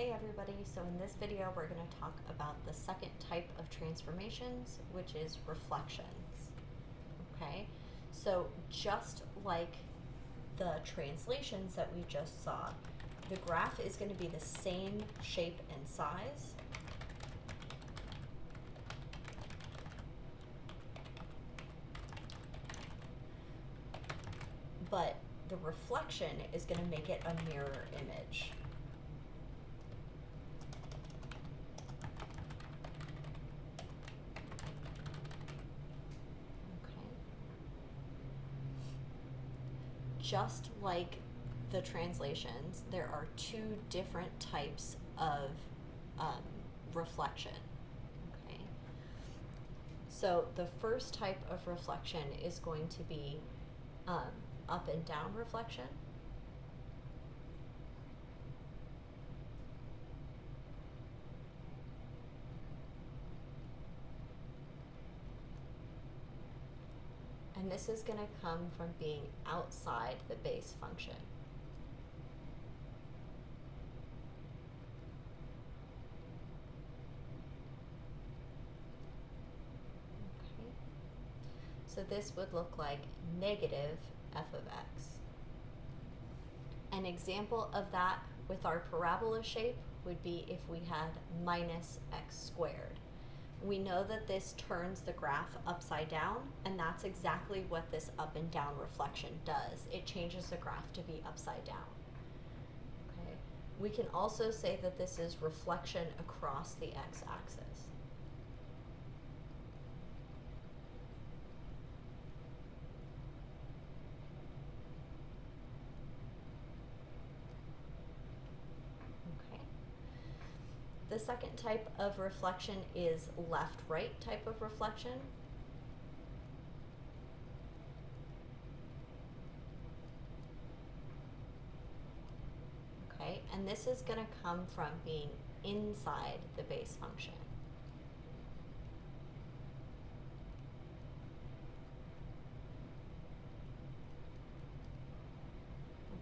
Hey everybody, so in this video we're going to talk about the second type of transformations, which is reflections. Okay, so just like the translations that we just saw, the graph is going to be the same shape and size, but the reflection is going to make it a mirror image. Just like the translations, there are two different types of reflection. Okay, so the first type of reflection is going to be up and down reflection. And this is going to come from being outside the base function. Okay. So this would look like negative f of x. An example of that with our parabola shape would be if we had minus x squared. We know that this turns the graph upside down, and that's exactly what this up and down reflection does. It changes the graph to be upside down. Okay. We can also say that this is reflection across the x-axis. The second type of reflection is left-right type of reflection. Okay, and this is going to come from being inside the base function.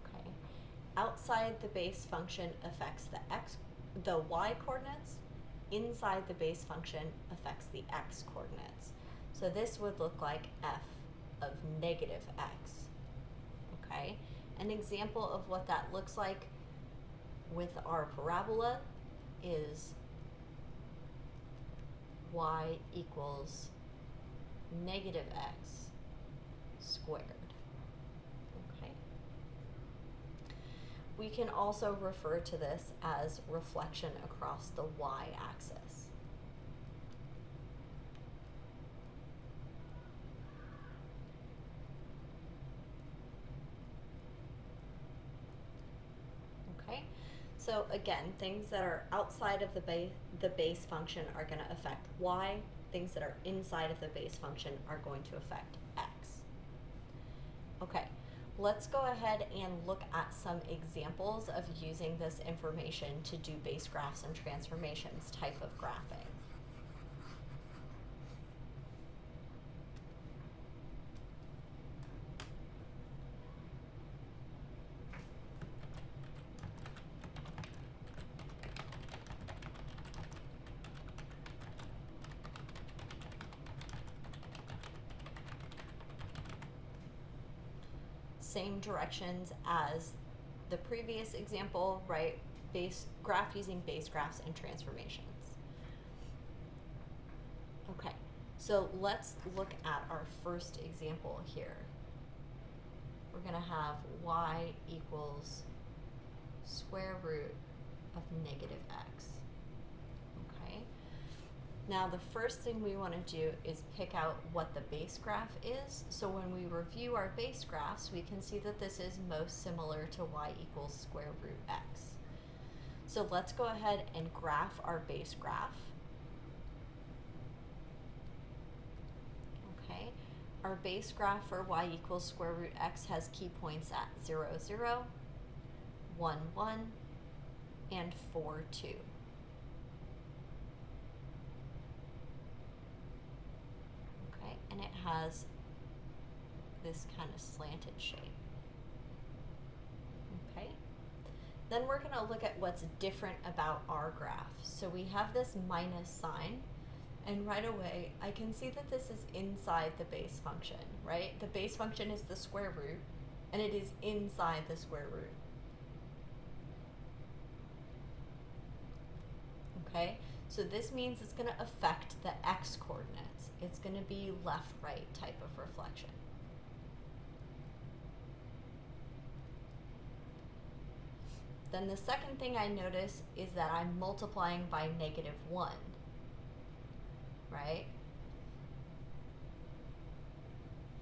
Okay, outside the base function affects the y coordinates. Inside the base function affects the x coordinates. So this would look like f of negative x. Okay, an example of what that looks like with our parabola is y equals negative x squared. Okay. We can also refer to this as reflection across the y-axis. Okay, so again, things that are outside of the base function are going to affect y. Things that are inside of the base function are going to affect x. Okay. Let's go ahead and look at some examples of using this information to do base graphs and transformations type of graphing. Same directions as the previous example, right? Graph using base graphs and transformations. Okay, so let's look at our first example here. We're going to have y equals square root of negative x. Okay. Now the first thing we want to do is pick out what the base graph is. So when we review our base graphs, we can see that this is most similar to y equals square root x. So let's go ahead and graph our base graph. Okay, our base graph for y equals square root x has key points at 0, 0, 1, 1, and 4, 2. And it has this kind of slanted shape. Okay. Then we're going to look at what's different about our graph. So we have this minus sign, and right away I can see that this is inside the base function, right? The base function is the square root, and it is inside the square root. Okay, so this means it's going to affect the x coordinates. It's going to be left-right type of reflection. Then the second thing I notice is that I'm multiplying by -1, right?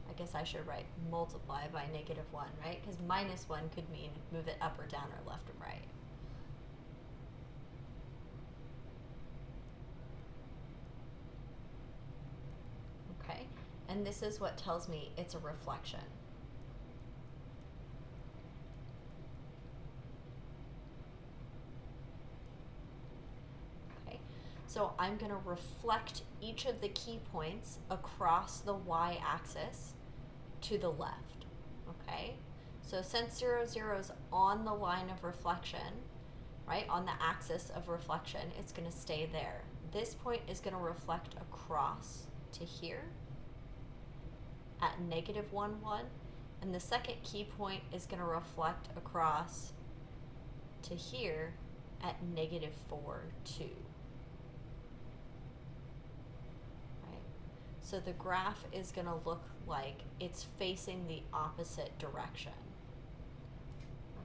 I guess I should write multiply by -1, right? Because -1 could mean move it up or down or left or right. Okay, and this is what tells me it's a reflection. So I'm going to reflect each of the key points across the y-axis to the left, okay? So since 0, 0 is on the line of reflection, right, on the axis of reflection, it's going to stay there. This point is going to reflect across to here at -1, 1, and the second key point is going to reflect across to here at -4, 2. So the graph is going to look like it's facing the opposite direction.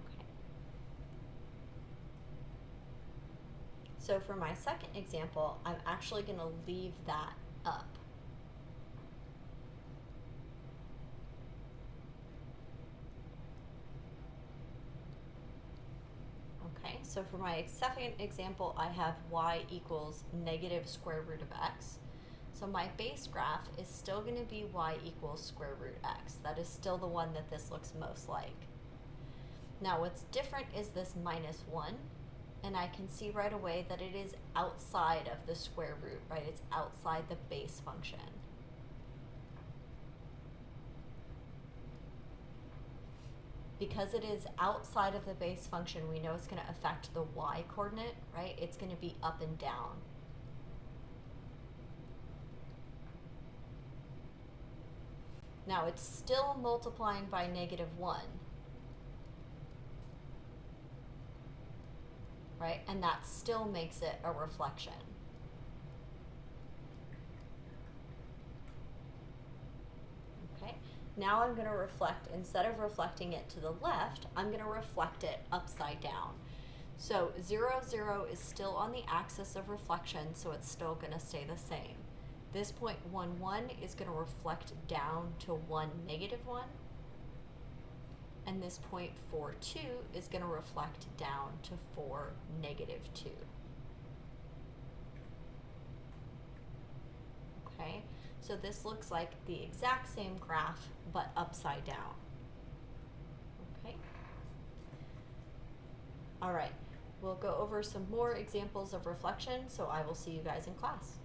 Okay. So for my second example, I'm actually going to leave that up. Okay, so for my second example, I have y equals -square root of x. So my base graph is still going to be y equals square root x. That is still the one that this looks most like. Now what's different is this -1, and I can see right away that it is outside of the square root, right? It's outside the base function. Because it is outside of the base function, we know it's going to affect the y coordinate, right? It's going to be up and down. Now it's still multiplying by -1, right? And that still makes it a reflection. Okay, now I'm going to reflect, instead of reflecting it to the left, I'm going to reflect it upside down. So 0, 0 is still on the axis of reflection, so it's still going to stay the same. This point 1, 1 is going to reflect down to 1, -1. And this point 4, 2 is going to reflect down to 4, -2. Okay, so this looks like the exact same graph, but upside down. Okay. All right, we'll go over some more examples of reflection, so I will see you guys in class.